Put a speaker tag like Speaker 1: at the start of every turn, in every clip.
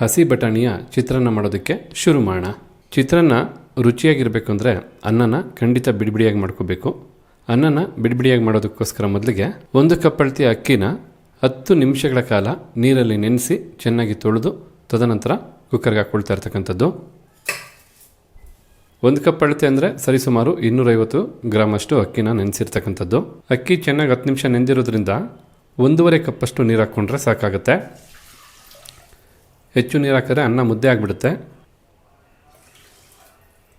Speaker 1: ಹಸಿ ಬಟಾಣಿಯ ಚಿತ್ರಾನ್ನ ಮಾಡೋದಕ್ಕೆ ಶುರು ಮಾಡೋಣ. ಚಿತ್ರಾನ್ನ ರುಚಿಯಾಗಿರಬೇಕು ಅಂದರೆ ಅನ್ನನ ಖಂಡಿತ ಬಿಡಿಬಿಡಿಯಾಗಿ ಮಾಡ್ಕೋಬೇಕು. ಅನ್ನನ ಬಿಡಿಬಿಡಿಯಾಗಿ ಮಾಡೋದಕ್ಕೋಸ್ಕರ ಮೊದಲಿಗೆ 1 ಕಪ್ ಅಳತೆ ಅಕ್ಕಿನ 10 ನಿಮಿಷಗಳ ಕಾಲ ನೀರಲ್ಲಿ ನೆನೆಸಿ ಚೆನ್ನಾಗಿ ತೊಳೆದು ತದನಂತರ ಕುಕ್ಕರ್ಗೆ ಹಾಕ್ಕೊಳ್ತಾ ಇರ್ತಕ್ಕಂಥದ್ದು. 1 ಕಪ್ ಅಳತೆ ಅಂದರೆ ಸರಿಸುಮಾರು 250 ಗ್ರಾಮ್ ಅಷ್ಟು ಅಕ್ಕಿನ ನೆನೆಸಿರ್ತಕ್ಕಂಥದ್ದು. ಅಕ್ಕಿ ಚೆನ್ನಾಗಿ 10 ನಿಮಿಷ ನೆಂದಿರೋದ್ರಿಂದ 1.5 ಕಪ್ಪಷ್ಟು ನೀರು ಹಾಕ್ಕೊಂಡ್ರೆ ಸಾಕಾಗುತ್ತೆ. ಹೆಚ್ಚು ನೀರು ಹಾಕಿದ್ರೆ ಅನ್ನ ಮುದ್ದೆ ಆಗಿಬಿಡುತ್ತೆ.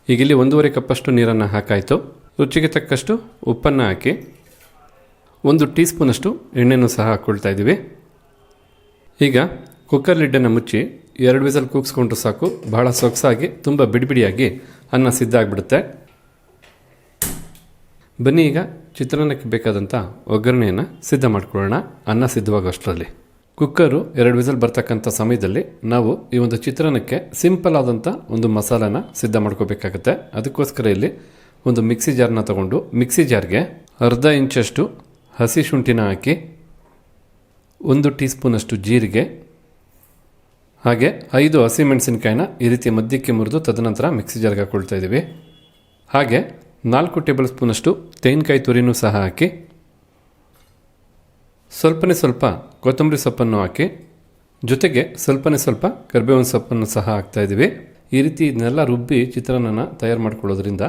Speaker 1: ಈಗ ಇಲ್ಲಿ 1.5 ಕಪ್ಪಷ್ಟು ನೀರನ್ನು ಹಾಕಾಯಿತು. ರುಚಿಗೆ ತಕ್ಕಷ್ಟು ಉಪ್ಪನ್ನು ಹಾಕಿ 1 ಟೀ ಸ್ಪೂನಷ್ಟು ಎಣ್ಣೆನೂ ಸಹ ಹಾಕ್ಕೊಳ್ತಾ ಇದ್ದೀವಿ. ಈಗ ಕುಕ್ಕರ್ ಲಿಡ್ಡನ್ನು ಮುಚ್ಚಿ 2 ವಿಸಲ್ ಕೂಗಿಸ್ಕೊಂಡ್ರು ಸಾಕು. ಬಹಳ ಸೊಗಸಾಗಿ ತುಂಬ ಬಿಡಿಬಿಡಿಯಾಗಿ ಅನ್ನ ಸಿದ್ಧ ಆಗಿಬಿಡುತ್ತೆ. ಬನ್ನಿ ಈಗ ಚಿತ್ರಾನ್ನಕ್ಕೆ ಬೇಕಾದಂಥ ಒಗ್ಗರಣೆಯನ್ನು ಸಿದ್ಧ ಮಾಡ್ಕೊಳ್ಳೋಣ. ಅನ್ನ ಸಿದ್ಧವಾಗೋಷ್ಟರಲ್ಲಿ ಕುಕ್ಕರು 2 ವಿಸಲ್ ಬರ್ತಕ್ಕಂಥ ಸಮಯದಲ್ಲಿ ನಾವು ಈ ಒಂದು ಚಿತ್ರಾನ್ನಕ್ಕೆ ಸಿಂಪಲ್ ಆದಂಥ ಒಂದು ಮಸಾಲಾನ ಸಿದ್ಧ ಮಾಡ್ಕೋಬೇಕಾಗತ್ತೆ. ಅದಕ್ಕೋಸ್ಕರ ಇಲ್ಲಿ ಒಂದು ಮಿಕ್ಸಿ ಜಾರ್ನ ತಗೊಂಡು ಮಿಕ್ಸಿ ಜಾರ್ಗೆ ಅರ್ಧ ಇಂಚಷ್ಟು ಹಸಿ ಶುಂಠಿನ ಹಾಕಿ 1 ಟೀ ಸ್ಪೂನಷ್ಟು ಜೀರಿಗೆ ಹಾಗೆ 5 ಹಸಿಮೆಣಸಿನಕಾಯಿನ ಈ ರೀತಿ ಮಧ್ಯಕ್ಕೆ ಮುರಿದು ತದನಂತರ ಮಿಕ್ಸಿ ಜಾರ್ಗೆ ಹಾಕ್ಕೊಳ್ತಾ ಇದ್ದೀವಿ. ಹಾಗೆ 4 ಟೇಬಲ್ ಸ್ಪೂನಷ್ಟು ತೆಂಗಿನಕಾಯಿ ತುರಿನೂ ಸಹ ಹಾಕಿ ಸ್ವಲ್ಪ ಕೊತ್ತಂಬರಿ ಸೊಪ್ಪನ್ನು ಹಾಕಿ ಜೊತೆಗೆ ಸ್ವಲ್ಪ ಕರಿಬೇವಿನ ಸೊಪ್ಪನ್ನು ಸಹ ಹಾಕ್ತಾ ಇದ್ದೀವಿ. ಈ ರೀತಿ ಇದನ್ನೆಲ್ಲ ರುಬ್ಬಿ ಚಿತ್ರಾನ್ನ ತಯಾರು ಮಾಡ್ಕೊಳ್ಳೋದ್ರಿಂದ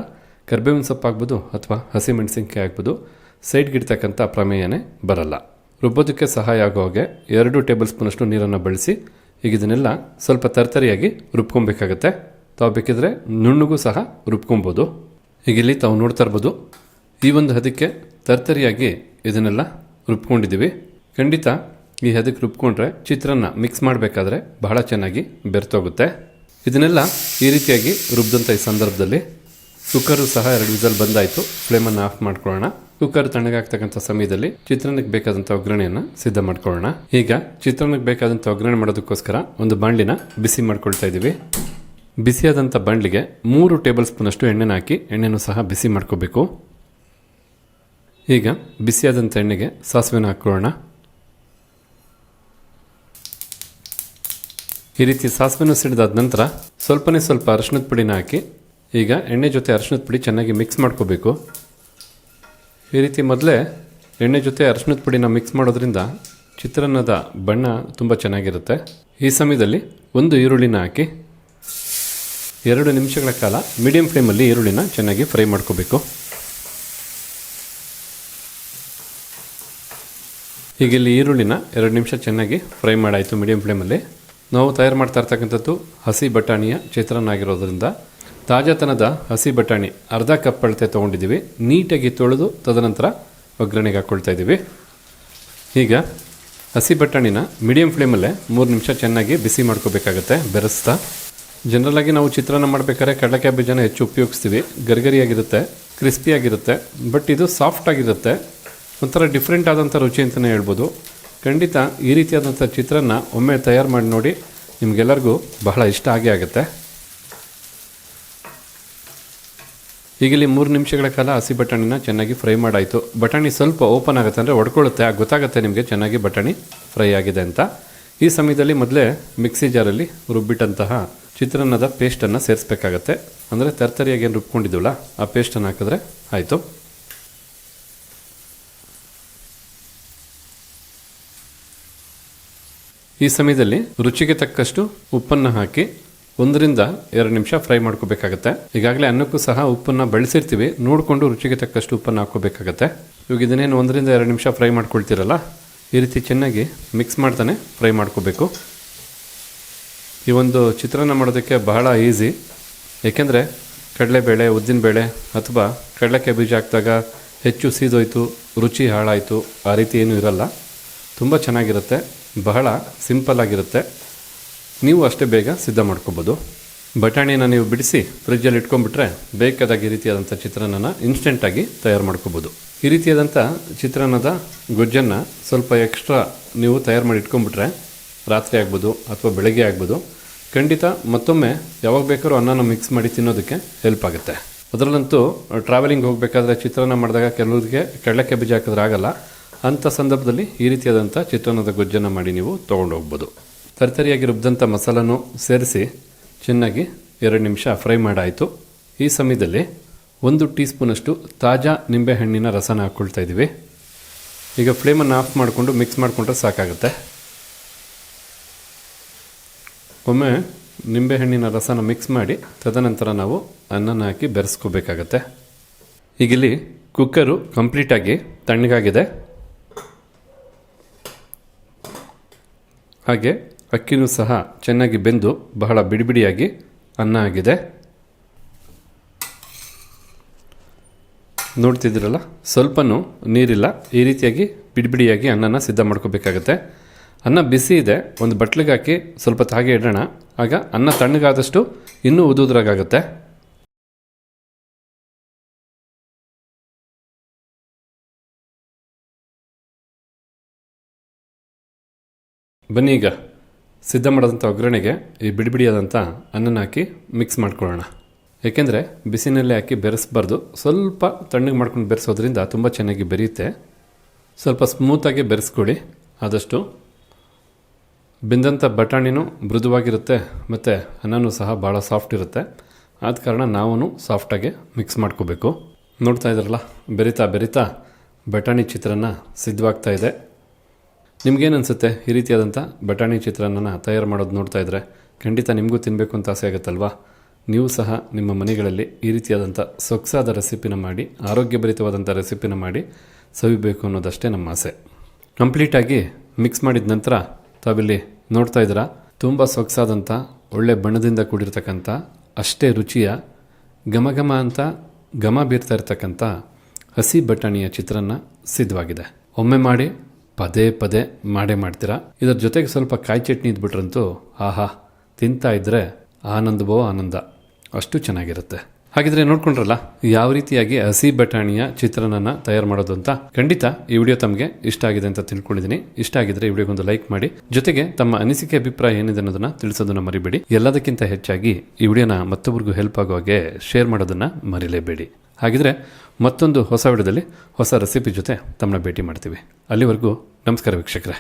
Speaker 1: ಕರಿಬೇವಿನ ಸೊಪ್ಪು ಆಗ್ಬೋದು ಅಥವಾ ಹಸಿಮೆಣಸಿನಕಾಯಿ ಆಗ್ಬೋದು ಸೈಡ್ಗಿಡ್ತಕ್ಕಂಥ ಪ್ರಮೇಯನೇ ಬರಲ್ಲ. ರುಬ್ಬೋದಕ್ಕೆ ಸಹಾಯ ಆಗೋ ಹಾಗೆ 2 ಟೇಬಲ್ ಸ್ಪೂನಷ್ಟು ನೀರನ್ನು ಬಳಸಿ ಈಗ ಇದನ್ನೆಲ್ಲ ಸ್ವಲ್ಪ ತರ್ತರಿಯಾಗಿ ರುಬ್ಕೊಬೇಕಾಗತ್ತೆ. ತಾವು ಬೇಕಿದ್ರೆ ನುಣ್ಣಗೂ ಸಹ ರುಬ್ಕೊಬೋದು. ಈಗ ಇಲ್ಲಿ ತಾವು ನೋಡ್ತಾ ಇರ್ಬೋದು, ಈ ಒಂದು ಹದಕ್ಕೆ ತರ್ತರಿಯಾಗಿ ಇದನ್ನೆಲ್ಲ ರುಬ್ಕೊಂಡಿದ್ದೀವಿ. ಖಂಡಿತ ಈ ಹದಕ್ಕೆ ರುಬ್ಕೊಂಡ್ರೆ ಚಿತ್ರಾನ್ನ ಮಿಕ್ಸ್ ಮಾಡಬೇಕಾದ್ರೆ ಬಹಳ ಚೆನ್ನಾಗಿ ಬೆರ್ತೋಗುತ್ತೆ. ಇದನ್ನೆಲ್ಲ ಈ ರೀತಿಯಾಗಿ ರುಬ್ದಂಥ ಈ ಸಂದರ್ಭದಲ್ಲಿ ಕುಕ್ಕರು ಸಹ 2 ವಿಸಲ್ ಬಂದಾಯಿತು. ಫ್ಲೇಮನ್ನು ಆಫ್ ಮಾಡ್ಕೊಳ್ಳೋಣ. ಕುಕ್ಕರ್ ತಣ್ಣಗಾಗ್ತಕ್ಕಂಥ ಸಮಯದಲ್ಲಿ ಚಿತ್ರಾನ್ನಕ್ಕೆ ಬೇಕಾದಂಥ ಒಗ್ಗರಣೆಯನ್ನು ಸಿದ್ಧ ಮಾಡ್ಕೊಳ್ಳೋಣ. ಈಗ ಚಿತ್ರಾನ್ನಕ್ಕೆ ಬೇಕಾದಂಥ ಒಗ್ಗರಣೆ ಮಾಡೋದಕ್ಕೋಸ್ಕರ ಒಂದು ಬಾಣಲಿನ ಬಿಸಿ ಮಾಡ್ಕೊಳ್ತಾ ಇದ್ದೀವಿ. ಬಿಸಿಯಾದಂಥ ಬಾಣಲಿಗೆ 3 ಟೇಬಲ್ ಸ್ಪೂನಷ್ಟು ಎಣ್ಣೆನ ಹಾಕಿ ಎಣ್ಣೆನೂ ಸಹ ಬಿಸಿ ಮಾಡ್ಕೋಬೇಕು. ಈಗ ಬಿಸಿಯಾದಂಥ ಎಣ್ಣೆಗೆ ಸಾಸಿವೆನ ಹಾಕ್ಕೊಳ್ಳೋಣ. ಈ ರೀತಿ ಸಾಸಿವೆನೂ ಸಿಡಿದಾದ ನಂತರ ಸ್ವಲ್ಪ ಅರಿಶಿಣದ ಪುಡಿನ ಹಾಕಿ ಈಗ ಎಣ್ಣೆ ಜೊತೆ ಅರಿಶಿಣದ ಪುಡಿ ಚೆನ್ನಾಗಿ ಮಿಕ್ಸ್ ಮಾಡ್ಕೋಬೇಕು. ಈ ರೀತಿ ಮೊದಲೇ ಎಣ್ಣೆ ಜೊತೆ ಅರಿಶಿಣದ ಪುಡಿನ ಮಿಕ್ಸ್ ಮಾಡೋದ್ರಿಂದ ಚಿತ್ರಾನ್ನದ ಬಣ್ಣ ತುಂಬ ಚೆನ್ನಾಗಿರುತ್ತೆ. ಈ ಸಮಯದಲ್ಲಿ 1 ಈರುಳ್ಳಿನ ಹಾಕಿ 2 ನಿಮಿಷಗಳ ಕಾಲ ಮೀಡಿಯಂ ಫ್ಲೇಮಲ್ಲಿ ಈರುಳ್ಳಿನ ಚೆನ್ನಾಗಿ ಫ್ರೈ ಮಾಡ್ಕೋಬೇಕು. ಈಗ ಇಲ್ಲಿ ಈರುಳ್ಳಿನ 2 ನಿಮಿಷ ಚೆನ್ನಾಗಿ ಫ್ರೈ ಮಾಡಾಯಿತು ಮೀಡಿಯಂ ಫ್ಲೇಮಲ್ಲಿ. ನಾವು ತಯಾರು ಮಾಡ್ತಾ ಇರ್ತಕ್ಕಂಥದ್ದು ಹಸಿ ಬಟಾಣಿಯ ಚಿತ್ರಾನ್ನ ಆಗಿರೋದ್ರಿಂದ ತಾಜಾತನದ ಹಸಿ ಬಟಾಣಿ ಅರ್ಧ ಕಪ್ ಅಳತೆ ತೊಗೊಂಡಿದ್ದೀವಿ. ನೀಟಾಗಿ ತೊಳೆದು ತದನಂತರ ಒಗ್ಗರಣೆಗೆ ಹಾಕ್ಕೊಳ್ತಾ ಇದ್ದೀವಿ. ಈಗ ಹಸಿ ಬಟಾಣಿನ ಮೀಡಿಯಂ ಫ್ಲೇಮಲ್ಲೇ 3 ನಿಮಿಷ ಚೆನ್ನಾಗಿ ಬಿಸಿ ಮಾಡ್ಕೋಬೇಕಾಗತ್ತೆ ಬೆರೆಸ್ತಾ. ಜನರಲಾಗಿ ನಾವು ಚಿತ್ರಾನ್ನ ಮಾಡಬೇಕಾದ್ರೆ ಕಡಲೆಕಾಯಿ ಬೀಜನ ಹೆಚ್ಚು ಉಪಯೋಗಿಸ್ತೀವಿ. ಗರಿಗರಿಯಾಗಿರುತ್ತೆ, ಕ್ರಿಸ್ಪಿಯಾಗಿರುತ್ತೆ. ಬಟ್ ಇದು ಸಾಫ್ಟ್ ಆಗಿರುತ್ತೆ. ಒಂಥರ ಡಿಫ್ರೆಂಟ್ ಆದಂಥ ರುಚಿ ಅಂತಲೇ ಹೇಳ್ಬೋದು. ಖಂಡಿತ ಈ ರೀತಿಯಾದಂಥ ಚಿತ್ರಾನ್ನ ಒಮ್ಮೆ ತಯಾರು ಮಾಡಿ ನೋಡಿ, ನಿಮಗೆಲ್ಲರಿಗೂ ಬಹಳ ಇಷ್ಟ ಆಗೇ ಆಗುತ್ತೆ. ಈಗ ಇಲ್ಲಿ 3 ನಿಮಿಷಗಳ ಕಾಲ ಹಸಿ ಬಟಾಣಿನ ಚೆನ್ನಾಗಿ ಫ್ರೈ ಮಾಡಾಯಿತು. ಬಟಾಣಿ ಸ್ವಲ್ಪ ಓಪನ್ ಆಗುತ್ತೆ ಅಂದರೆ ಒಡ್ಕೊಳ್ಳುತ್ತೆ. ಆಗ ಗೊತ್ತಾಗುತ್ತೆ ನಿಮಗೆ ಚೆನ್ನಾಗಿ ಬಟಾಣಿ ಫ್ರೈ ಆಗಿದೆ ಅಂತ. ಈ ಸಮಯದಲ್ಲಿ ಮೊದಲೇ ಮಿಕ್ಸಿ ಜಾರಲ್ಲಿ ರುಬ್ಬಿಟ್ಟಂತಹ ಚಿತ್ರಾನ್ನದ ಪೇಸ್ಟನ್ನು ಸೇರಿಸ್ಬೇಕಾಗತ್ತೆ. ಅಂದರೆ ತರ್ತರಿಯಾಗಿ ಏನು ರುಬ್ಕೊಂಡಿದ್ದೀವಲ್ಲ ಆ ಪೇಸ್ಟನ್ನು ಹಾಕಿದ್ರೆ ಆಯಿತು. ಈ ಸಮಯದಲ್ಲಿ ರುಚಿಗೆ ತಕ್ಕಷ್ಟು ಉಪ್ಪನ್ನು ಹಾಕಿ 1 ರಿಂದ 2 ನಿಮಿಷ ಫ್ರೈ ಮಾಡ್ಕೋಬೇಕಾಗತ್ತೆ. ಈಗಾಗಲೇ ಅನ್ನಕ್ಕೂ ಸಹ ಉಪ್ಪನ್ನು ಬಳಸಿರ್ತೀವಿ, ನೋಡಿಕೊಂಡು ರುಚಿಗೆ ತಕ್ಕಷ್ಟು ಉಪ್ಪನ್ನು ಹಾಕ್ಕೋಬೇಕಾಗತ್ತೆ. ಇವಾಗ ಇದನ್ನೇನು 1 ರಿಂದ 2 ನಿಮಿಷ ಫ್ರೈ ಮಾಡ್ಕೊಳ್ತೀರಲ್ಲ, ಈ ರೀತಿ ಚೆನ್ನಾಗಿ ಮಿಕ್ಸ್ ಮಾಡ್ತಾನೆ ಫ್ರೈ ಮಾಡ್ಕೋಬೇಕು. ಈ ಒಂದು ಚಿತ್ರಾನ್ನ ಮಾಡೋದಕ್ಕೆ ಬಹಳ ಈಸಿ. ಏಕೆಂದರೆ ಕಡಲೆಬೇಳೆ, ಉದ್ದಿನಬೇಳೆ ಅಥವಾ ಕಡಲೆಕಾಯಿ ಬೀಜ ಹಾಕಿದಾಗ ಹೆಚ್ಚು ಸೀದೋಯ್ತು, ರುಚಿ ಹಾಳಾಯಿತು, ಆ ರೀತಿ ಏನೂ ಇರಲ್ಲ. ತುಂಬ ಚೆನ್ನಾಗಿರುತ್ತೆ, ಬಹಳ ಸಿಂಪಲ್ ಆಗಿರುತ್ತೆ. ನೀವು ಅಷ್ಟೇ ಬೇಗ ಸಿದ್ಧ ಮಾಡ್ಕೋಬೋದು. ಬಟಾಣಿನ ನೀವು ಬಿಡಿಸಿ ಫ್ರಿಜ್ಜಲ್ಲಿ ಇಟ್ಕೊಂಡ್ಬಿಟ್ರೆ ಬೇಕಾದಾಗ ಈ ರೀತಿಯಾದಂಥ ಚಿತ್ರಾನ್ನ ಇನ್ಸ್ಟೆಂಟಾಗಿ ತಯಾರು ಮಾಡ್ಕೋಬೋದು. ಈ ರೀತಿಯಾದಂಥ ಚಿತ್ರಾನ್ನದ ಗೊಜ್ಜನ್ನು ಸ್ವಲ್ಪ ಎಕ್ಸ್ಟ್ರಾ ನೀವು ತಯಾರು ಮಾಡಿ ಇಟ್ಕೊಂಡ್ಬಿಟ್ರೆ ರಾತ್ರಿ ಆಗ್ಬೋದು ಅಥವಾ ಬೆಳಗ್ಗೆ ಆಗ್ಬೋದು, ಖಂಡಿತ ಮತ್ತೊಮ್ಮೆ ಯಾವಾಗ ಬೇಕಾದ್ರೂ ಅನ್ನನ ಮಿಕ್ಸ್ ಮಾಡಿ ತಿನ್ನೋದಕ್ಕೆ ಹೆಲ್ಪ್ ಆಗುತ್ತೆ. ಅದರಲ್ಲಂತೂ ಟ್ರಾವೆಲಿಂಗ್ ಹೋಗಬೇಕಾದ್ರೆ ಚಿತ್ರಾನ್ನ ಮಾಡಿದಾಗ ಕೆಲವರಿಗೆ ಕಡಲೆಕಾಯಿ ಬೀಜ ಹಾಕಿದ್ರೆ ಆಗಲ್ಲ. ಅಂಥ ಸಂದರ್ಭದಲ್ಲಿ ಈ ರೀತಿಯಾದಂಥ ಚಿತ್ರಾನ್ನದ ಗೊಜ್ಜನ್ನು ಮಾಡಿ ನೀವು ತೊಗೊಂಡು ಹೋಗ್ಬೋದು. ತರಿತರಿಯಾಗಿ ರುಬ್ಬಿದಂಥ ಮಸಾಲನೂ ಸೇರಿಸಿ ಚೆನ್ನಾಗಿ 2 ನಿಮಿಷ ಫ್ರೈ ಮಾಡಾಯಿತು. ಈ ಸಮಯದಲ್ಲಿ 1 ಟೀ ಸ್ಪೂನಷ್ಟು ತಾಜಾ ನಿಂಬೆಹಣ್ಣಿನ ರಸನ ಹಾಕ್ಕೊಳ್ತಾ ಇದ್ದೀವಿ. ಈಗ ಫ್ಲೇಮನ್ನು ಆಫ್ ಮಾಡಿಕೊಂಡು ಮಿಕ್ಸ್ ಮಾಡಿಕೊಂಡ್ರೆ ಸಾಕಾಗುತ್ತೆ. ಒಮ್ಮೆ ನಿಂಬೆಹಣ್ಣಿನ ರಸನ ಮಿಕ್ಸ್ ಮಾಡಿ ತದನಂತರ ನಾವು ಅನ್ನನ ಹಾಕಿ ಬೆರೆಸ್ಕೋಬೇಕಾಗತ್ತೆ. ಈಗಿಲ್ಲಿ ಕುಕ್ಕರು ಕಂಪ್ಲೀಟಾಗಿ ತಣ್ಣಗಾಗಿದೆ. ಹಾಗೆ ಅಕ್ಕಿನೂ ಸಹ ಚೆನ್ನಾಗಿ ಬೆಂದು ಬಹಳ ಬಿಡಿಬಿಡಿಯಾಗಿ ಅನ್ನ ಆಗಿದೆ. ನೋಡ್ತಿದ್ದೀರಲ್ಲ, ಸ್ವಲ್ಪನೂ ನೀರಿಲ್ಲ. ಈ ರೀತಿಯಾಗಿ ಬಿಡಿಬಿಡಿಯಾಗಿ ಅನ್ನನ ಸಿದ್ಧ ಮಾಡ್ಕೋಬೇಕಾಗತ್ತೆ. ಅನ್ನ ಬಿಸಿ ಇದೆ, ಒಂದು ಬಟ್ಲಿಗೆ ಹಾಕಿ ಸ್ವಲ್ಪ ಹಾಗೆ ಇಡೋಣ. ಆಗ ಅನ್ನ ತಣ್ಣಗಾದಷ್ಟು ಇನ್ನೂ ಉದುದ್ರಾಗುತ್ತೆ. ಬನ್ನಿ ಈಗ ಸಿದ್ಧ ಮಾಡೋದಂಥ ಒಗ್ಗರಣೆಗೆ ಈ ಬಿಡಿಬಿಡಿಯಾದಂಥ ಅನ್ನನ ಹಾಕಿ ಮಿಕ್ಸ್ ಮಾಡ್ಕೊಳ್ಳೋಣ. ಏಕೆಂದರೆ ಬಿಸಿನಲ್ಲೇ ಹಾಕಿ ಬೆರೆಸಬಾರ್ದು, ಸ್ವಲ್ಪ ತಣ್ಣಗೆ ಮಾಡ್ಕೊಂಡು ಬೆರೆಸೋದ್ರಿಂದ ತುಂಬ ಚೆನ್ನಾಗಿ ಬೆರೆಯುತ್ತೆ. ಸ್ವಲ್ಪ ಸ್ಮೂತಾಗಿ ಬೆರೆಸ್ಕೊಳ್ಳಿ. ಆದಷ್ಟು ಬೆಂದಂಥ ಬಟಾಣಿನೂ ಮೃದುವಾಗಿರುತ್ತೆ ಮತ್ತು ಅನ್ನನೂ ಸಹ ಭಾಳ ಸಾಫ್ಟ್ ಇರುತ್ತೆ. ಆದ ಕಾರಣ ನಾವು ಸಾಫ್ಟಾಗಿ ಮಿಕ್ಸ್ ಮಾಡ್ಕೋಬೇಕು. ನೋಡ್ತಾ ಇದ್ದಾರಲ್ಲ, ಬೆರಿತಾ ಬೆರಿತಾ ಬಟಾಣಿ ಚಿತ್ರಾನ್ನ ಸಿದ್ಧವಾಗ್ತಾ ಇದೆ. ನಿಮಗೇನು ಅನಿಸುತ್ತೆ ಈ ರೀತಿಯಾದಂಥ ಬಟಾಣಿ ಚಿತ್ರಾನ್ನ ತಯಾರು ಮಾಡೋದು ನೋಡ್ತಾ ಇದ್ದರೆ? ಖಂಡಿತ ನಿಮಗೂ ತಿನ್ನಬೇಕು ಅಂತ ಆಸೆ ಆಗುತ್ತಲ್ವಾ? ನೀವು ಸಹ ನಿಮ್ಮ ಮನೆಗಳಲ್ಲಿ ಈ ರೀತಿಯಾದಂಥ ಸೊಗಸಾದ ರೆಸಿಪಿನ ಮಾಡಿ, ಆರೋಗ್ಯಭರಿತವಾದಂಥ ರೆಸಿಪಿನ ಮಾಡಿ ಸವಿಬೇಕು ಅನ್ನೋದಷ್ಟೇ ನಮ್ಮ ಆಸೆ. ಕಂಪ್ಲೀಟಾಗಿ ಮಿಕ್ಸ್ ಮಾಡಿದ ನಂತರ ತಾವಿಲ್ಲಿ ನೋಡ್ತಾ ಇದ್ದೀರಾ, ತುಂಬ ಸೊಗಸಾದಂಥ ಒಳ್ಳೆ ಬಣ್ಣದಿಂದ ಕೂಡಿರ್ತಕ್ಕಂಥ ಅಷ್ಟೇ ರುಚಿಯ ಘಮ ಅಂತ ಘಮ ಬೀರ್ತಾ ಇರ್ತಕ್ಕಂಥ ಹಸಿ ಬಟಾಣಿಯ ಚಿತ್ರಾನ್ನ ಸಿದ್ಧವಾಗಿದೆ. ಒಮ್ಮೆ ಮಾಡಿ ಪದೇ ಪದೇ ಮಾಡೇ ಮಾಡ್ತೀರಾ. ಇದರ ಜೊತೆಗೆ ಸ್ವಲ್ಪ ಕಾಯಿ ಚಟ್ನಿ ಇದ್ಬಿಟ್ರಂತೂ ಆಹಾ, ತಿಂತಾ ಇದ್ದರೆ ಆನಂದವೋ ಆನಂದ, ಅಷ್ಟು ಚೆನ್ನಾಗಿರುತ್ತೆ. ಹಾಗಿದ್ರೆ ನೋಡ್ಕೊಂಡ್ರಲ್ಲ ಯಾವ ರೀತಿಯಾಗಿ ಹಸಿ ಬಟಾಣಿಯ ಚಿತ್ರಾನ್ನ ತಯಾರು ಮಾಡೋದು ಅಂತ. ಖಂಡಿತ ಈ ವಿಡಿಯೋ ತಮಗೆ ಇಷ್ಟ ಆಗಿದೆ ಅಂತ ತಿಳ್ಕೊಂಡಿದ್ದೀನಿ. ಇಷ್ಟ ಆಗಿದ್ರೆ ಈ ವಿಡಿಯೋಗೊಂದು ಲೈಕ್ ಮಾಡಿ, ಜೊತೆಗೆ ತಮ್ಮ ಅನಿಸಿಕೆ ಅಭಿಪ್ರಾಯ ಏನಿದೆ ಅನ್ನೋದನ್ನ ತಿಳಿಸೋದನ್ನ ಮರಿಬೇಡಿ. ಎಲ್ಲದಕ್ಕಿಂತ ಹೆಚ್ಚಾಗಿ ಈ ವಿಡಿಯೋನ ಮತ್ತೊಬ್ಬರಿಗೂ ಹೆಲ್ಪ್ ಆಗೋ ಹಾಗೆ ಶೇರ್ ಮಾಡೋದನ್ನ ಮರಿಲೇಬೇಡಿ. ಹಾಗಿದ್ರೆ ಮತ್ತೊಂದು ಹೊಸ ವಿಡಿಯೋದಲ್ಲಿ ಹೊಸ ರೆಸಿಪಿ ಜೊತೆ ತಮ್ಮನ್ನ ಭೇಟಿ ಮಾಡ್ತೀವಿ. ಅಲ್ಲಿವರೆಗೂ ನಮಸ್ಕಾರ ವೀಕ್ಷಕರೇ.